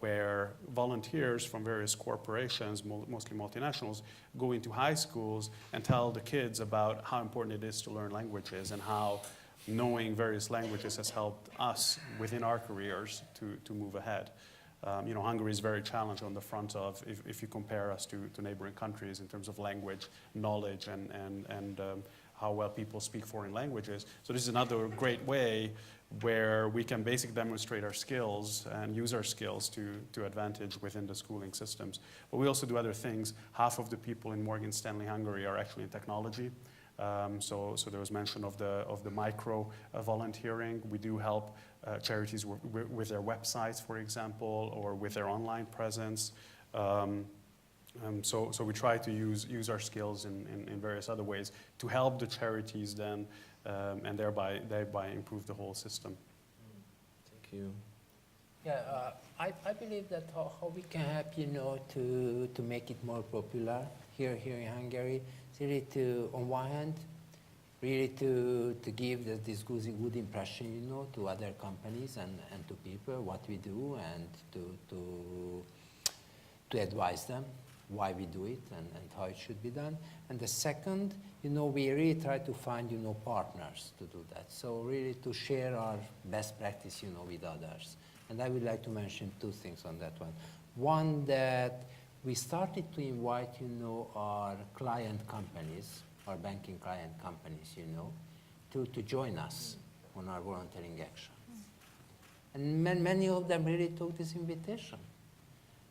where volunteers from various corporations, mostly multinationals, go into high schools and tell the kids about how important it is to learn languages and how knowing various languages has helped us within our careers to move ahead. Hungary is very challenged on the front of, if you compare us to neighboring countries in terms of language, knowledge, and how well people speak foreign languages. So this is another great way where we can basically demonstrate our skills and use our skills to advantage within the schooling systems. But we also do other things. Half of the people in Morgan Stanley Hungary are actually in technology. So there was mention of the micro volunteering. We do help charities with their websites, for example, or with their online presence. So we try to use our skills in various other ways to help the charities then, and thereby improve the whole system. Thank you. Yeah, I believe that how we can help, to make it more popular here in Hungary, is really to, on one hand, really to give this good impression, to other companies and to people what we do, and to advise them why we do it and how it should be done. And the second, we really try to find, partners to do that. So really to share our best practice, with others. And I would like to mention two things on that one. One, that we started to invite, our client companies, our banking client companies, to join us on our volunteering action. And many of them really took this invitation.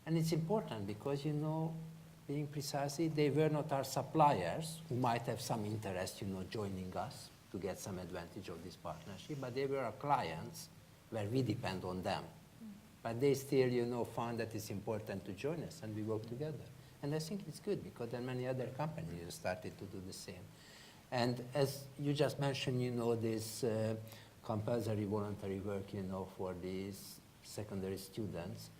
And it's important because, being precisely, they were not our suppliers who might have some interest, joining us to get some advantage of this partnership, but they were our clients where we depend on them. But they still, found that it's important to join us and we work together. And I think it's good because then many other companies started to do the same. And as you just mentioned, this compulsory voluntary work, for these secondary students,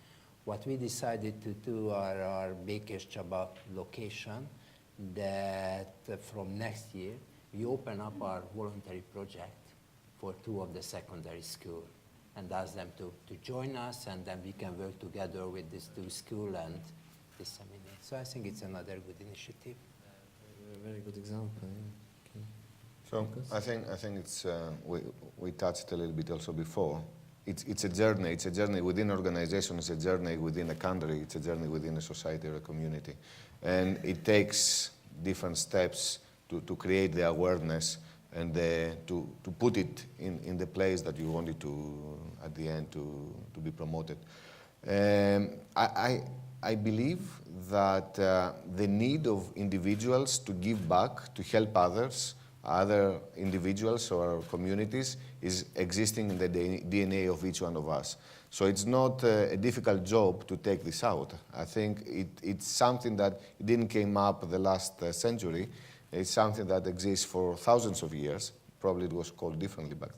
what we decided to do are our Békéscsaba location, that from next year, we open up our voluntary project for 2 of the secondary schools and ask them to join us, and then we can work together with these 2 schools and disseminate. So I think it's another good initiative. Very good example. Yeah. Okay. So I think it's we touched a little bit also before. It's a journey. It's a journey within an organization. It's a journey within a country. It's a journey within a society or a community, and it takes different steps to create the awareness and to put it in the place that you want it to at the end to be promoted. I believe that the need of individuals to give back, to help others, other individuals or communities, is existing in the DNA of each one of us. So it's not a difficult job to take this out. I think it's something that didn't came up the last century. It's something that exists for thousands of years. Probably it was called differently back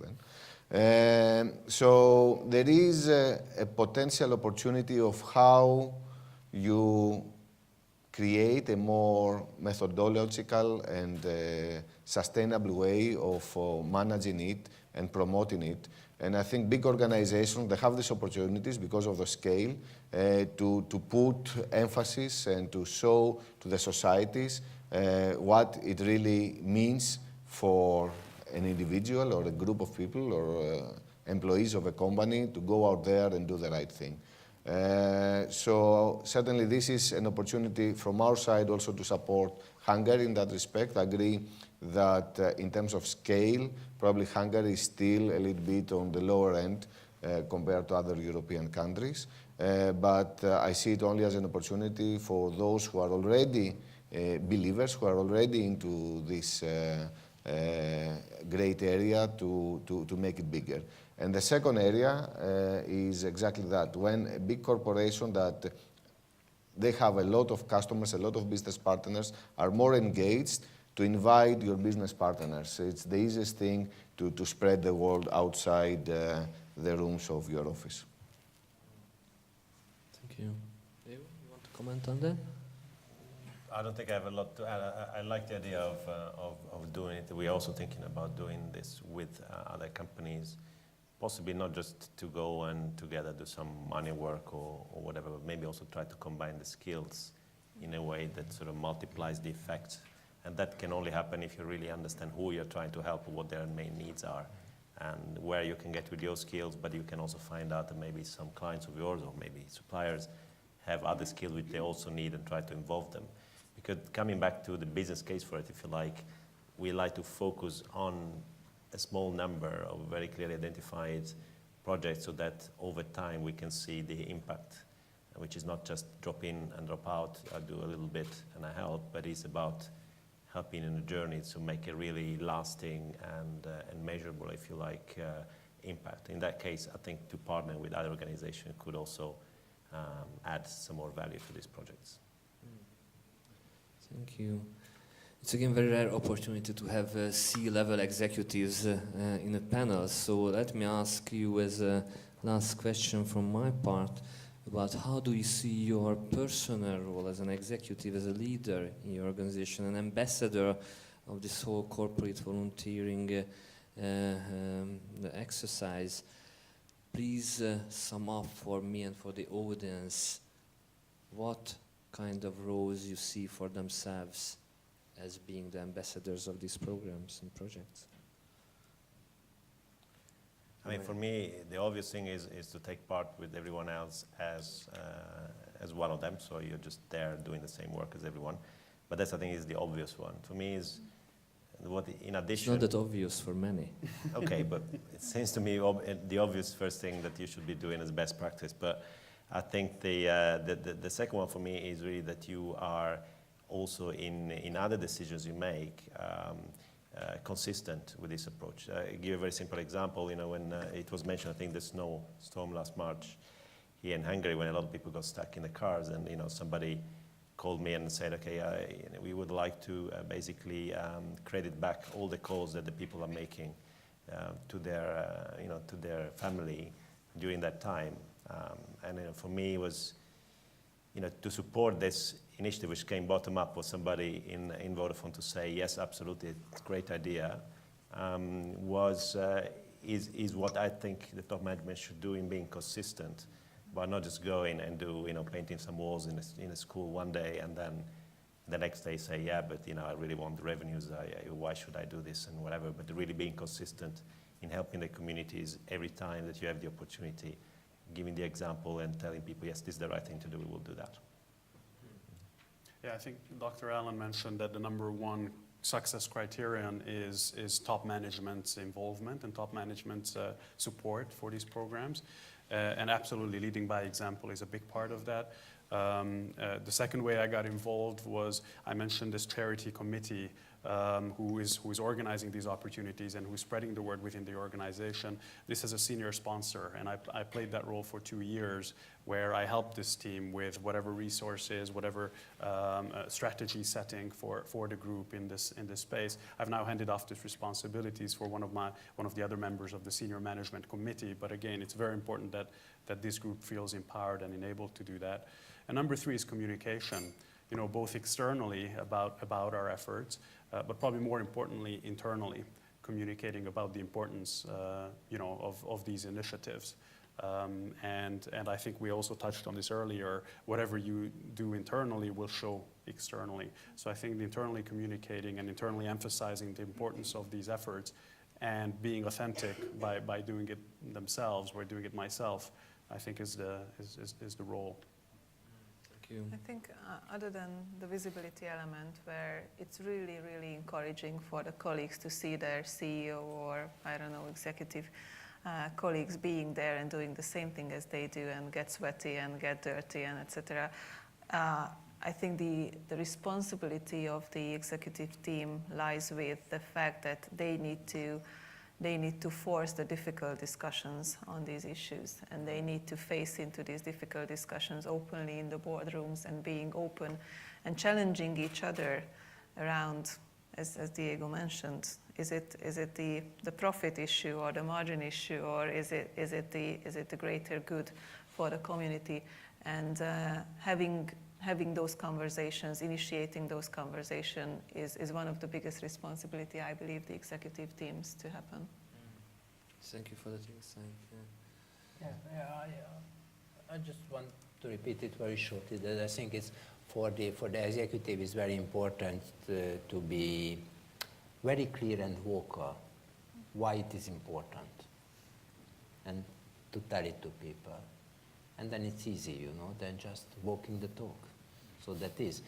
then. So there is a potential opportunity of how you create a more methodological and sustainable way of managing it and promoting it. And I think big organizations, they have these opportunities because of the scale to put emphasis and to show to the societies what it really means for an individual or a group of people or employees of a company to go out there and do the right thing. So certainly this is an opportunity from our side also to support Hungary in that respect. I agree that in terms of scale, probably Hungary is still a little bit on the lower end compared to other European countries. But I see it only as an opportunity for those who are already believers, who are already into this great area to make it bigger. And the second area is exactly that. When a big corporation that they have a lot of customers, a lot of business partners, are more engaged, to invite your business partners. It's the easiest thing to spread the word outside the rooms of your office. Thank you. Leo, you want to comment on that? I don't think I have a lot to add. I like the idea of doing it. We're also thinking about doing this with other companies, possibly not just to go and together do some money work or whatever, but maybe also try to combine the skills in a way that sort of multiplies the effect. And that can only happen if you really understand who you're trying to help, what their main needs are, and where you can get with your skills, but you can also find out that maybe some clients of yours or maybe suppliers have other skills which they also need and try to involve them. Because coming back to the business case for it, if you like, we like to focus on a small number of very clearly identified projects so that over time we can see the impact, which is not just drop in and drop out, I do a little bit and I help, but it's about helping in a journey to make a really lasting and measurable, if you like, impact. In that case, I think to partner with other organizations could also add some more value to these projects. Thank you. It's again very rare opportunity to have C-level executives in a panel. So let me ask you as a last question from my part about how do you see your personal role as an executive, as a leader in your organization, an ambassador of this whole corporate volunteering exercise. Please sum up for me and for the audience what kind of roles you see for themselves as being the ambassadors of these programs and projects. I mean, for me, the obvious thing is to take part with everyone else as one of them. So you're just there doing the same work as everyone. But that's, I think, is the obvious one. For me, is what in addition. It's not that obvious for many. Okay, but it seems to me the obvious first thing that you should be doing as best practice. But I think the second one for me is really that you are also in other decisions you make. Consistent with this approach. I give a very simple example. You know, when it was mentioned, I think the snowstorm last March here in Hungary, when a lot of people got stuck in the cars, and you know, somebody called me and said, okay, we would like to basically credit back all the calls that the people are making to their family during that time. And you know, for me, it was, you know, to support this initiative, which came bottom up, was somebody in Vodafone to say, yes, absolutely, it's a great idea, is what I think the top management should do in being consistent, but not just going and do, you know, painting some walls in a school one day and then the next day say, yeah, but you know, I really want the revenues, why should I do this and whatever, but really being consistent in helping the communities every time that you have the opportunity, giving the example and telling people, yes, this is the right thing to do, we will do that. Yeah, I think Dr. Allen mentioned that the number one success criterion is top management's involvement and top management's support for these programs. And absolutely leading by example is a big part of that. The second way I got involved was, I mentioned this charity committee who is organizing these opportunities and who's spreading the word within the organization. This is a senior sponsor, and I played that role for 2 years, where I helped this team with whatever resources, whatever strategy setting for the group in this space. I've now handed off these responsibilities for one of the other members of the senior management committee. But again, it's very important that this group feels empowered and enabled to do that. And number 3 is communication. You know, both externally about our efforts, but probably more importantly internally, communicating about the importance, you know, of these initiatives. And I think we also touched on this earlier. Whatever you do internally will show externally. So I think the internally communicating and internally emphasizing the importance of these efforts and being authentic by doing it themselves or doing it myself I think is the role. Thank you. I think other than the visibility element, where it's really, really encouraging for the colleagues to see their CEO or, I don't know, executive colleagues being there and doing the same thing as they do and get sweaty and get dirty and etc. I think the responsibility of the executive team lies with the fact that they need to force the difficult discussions on these issues, and they need to face into these difficult discussions openly in the boardrooms and being open and challenging each other around, as Diego mentioned, is it the profit issue or the margin issue, or is it the greater good for the community, and having those conversations, initiating those conversations is one of the biggest responsibility, I believe, the executive teams to happen. Thank you for that insight. I just want to repeat it very shortly, that I think it's for the executive it's very important to be very clear and vocal why it is important, and to tell it to people. And then it's easy, than just walking the talk. So that is,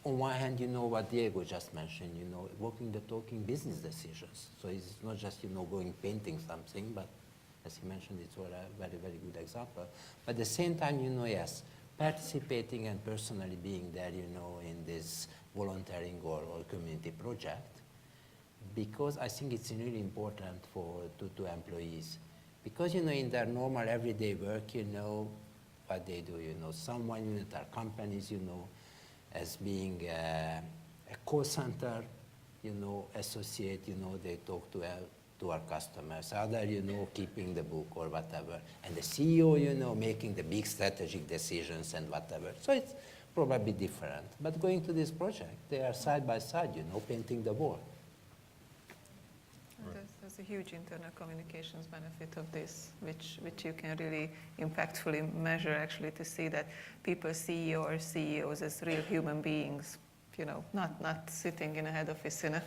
on one hand, what Diego just mentioned, walking the talk in business decisions. So it's not just, going painting something, but as he mentioned, it's a very, very good example. But at the same time, yes, participating and personally being there, in this volunteering or community project, because I think it's really important to employees. Because, in their normal everyday work, what they do, someone in our companies, as being a call center, associate, they talk to our customers, other, keeping the book or whatever, and the CEO, making the big strategic decisions and whatever. So it's probably different. But going to this project, they are side by side, painting the wall. There's a huge internal communications benefit of this, which you can really impactfully measure, actually, to see that people see your CEOs as real human beings, not sitting in a head office in a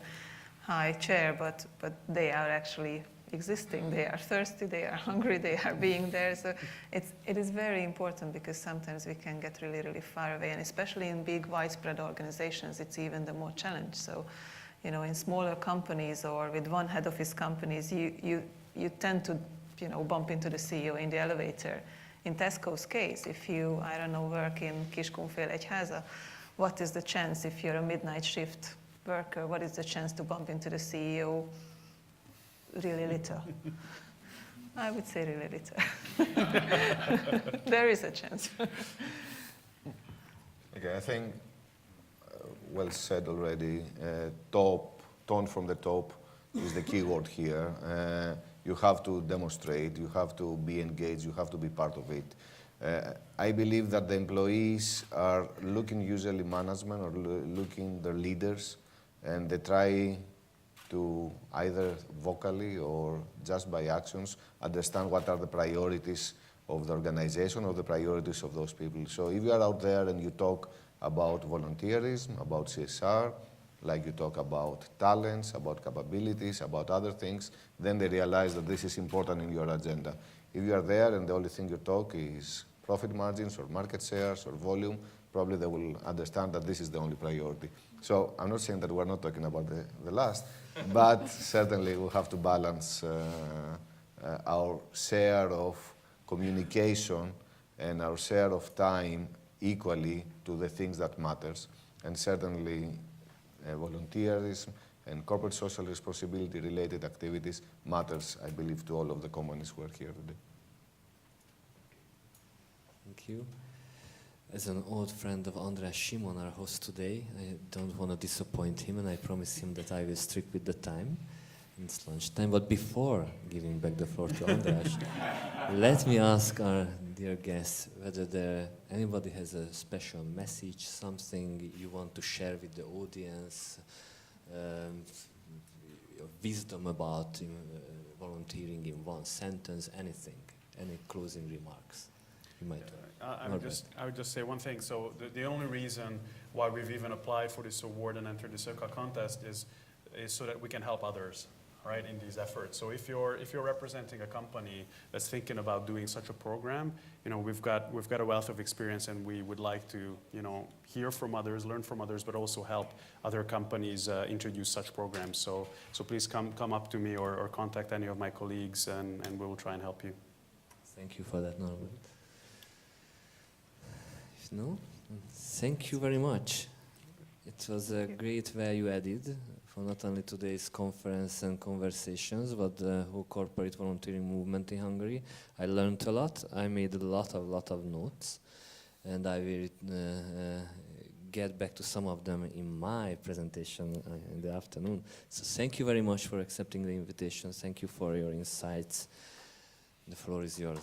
high chair, but they are actually existing. They are thirsty, they are hungry, they are being there. So it is very important, because sometimes we can get really, really far away, and especially in big, widespread organizations, it's even the more challenge. So, in smaller companies or with one head office companies, you tend to, bump into the CEO in the elevator. In Tesco's case, if you, I don't know, work in Kiskunfélegyháza, what is the chance if you're a midnight shift worker? What is the chance to bump into the CEO? Really little. I would say really little. There is a chance. Okay, I think well said already. Tone from the top is the key word here. You have to demonstrate, you have to be engaged, you have to be part of it. I believe that the employees are looking usually management or looking their leaders, and they try to either vocally or just by actions understand what are the priorities of the organization or the priorities of those people. So if you are out there and you talk about volunteerism, about CSR, like you talk about talents, about capabilities, about other things, then they realize that this is important in your agenda. If you are there and the only thing you talk is profit margins or market shares or volume, probably they will understand that this is the only priority. So I'm not saying that we're not talking about the last, but certainly we have to balance our share of communication and our share of time equally to the things that matters. And certainly volunteerism and corporate social responsibility related activities matters, I believe, to all of the companies who are here today. Thank you. As an old friend of András Simon, our host today, I don't want to disappoint him, and I promise him that I will stick with the time. It's lunchtime, but before giving back the floor to András, let me ask our dear guests whether anybody has a special message, something you want to share with the audience, your wisdom about volunteering in one sentence, anything, any closing remarks you might have. I would just say one thing. So the only reason why we've even applied for this award and entered this ÖKA contest is so that we can help others. right, in these efforts. So if you're representing a company that's thinking about doing such a program, we've got a wealth of experience, and we would like to, hear from others, learn from others, but also help other companies introduce such programs. So please come up to me or contact any of my colleagues, and we will try and help you. Thank you for that, Norbert. If no, thank you very much. It was a great value added for not only today's conference and conversations, but the whole corporate volunteering movement in Hungary. I learned a lot. I made a lot of notes, and I will get back to some of them in my presentation in the afternoon. So thank you very much for accepting the invitation. Thank you for your insights. The floor is yours.